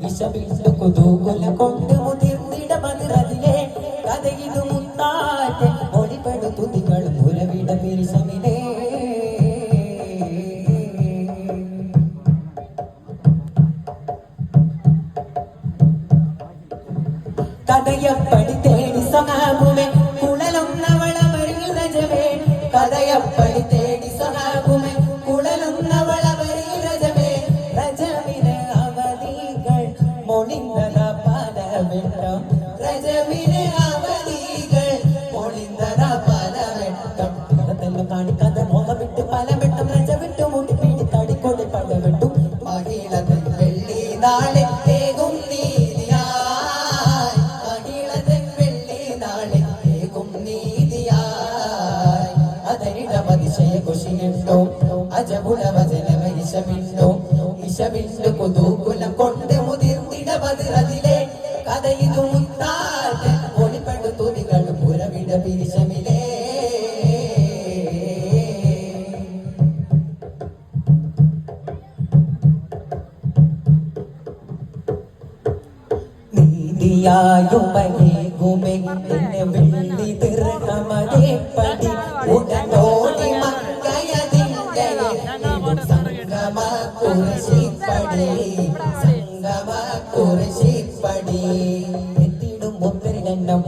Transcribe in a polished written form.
വിഷവിട്ടു കുതൂകുല കൊണ്ട് മുതിർന്നിട മതിറതിലെ കഥയിതു മുത്താറ്റ് ഒളിപ്പെടുത്തു നിങ്ങൾ പുരവിട പിരിശമിലേ കഥയപ്പടി തേടി സഹാബുമേ കുഴലൊന്നവളവരിൽ രജമേ കഥയപ്പടി തേടി സഹാബുമേ കുഴലൊന്നവളവരിൽ രജമേ രജമിന് അവധികൾ മൊളിന്തത പലവെട്ടം രജമിന് അവധികൾ മൊളിന്തത പലവെട്ടം കഥല്ലോ കാണിക്കാത മോഹമിട്ട് പലവെട്ടം രജവിട്ടു മുട്ടി പീടി തടിക്കൊടി പലവെട്ടും മഹിളകൾ വെള്ളി നാളെ തേകും ഇശവിന്റെ കുതൂകുലം കൊണ്ട് മുതിർന്നിട മതിറതിലെ കഥയിതു മുത്താറ്റ് ഒളിപ്പെടുത്തു നിങ്ങൾ പുരവിട പിരിശമിലേ നീതിയായുമേകുമേ എന്നെ വെള്ളി തിറകമതേ പടി ഉടനോടി മക്കയതിൻ്റെ സംഗമ കുറിശിപ്പടി എത്തിടും ഒത്തിരി എണ്ണം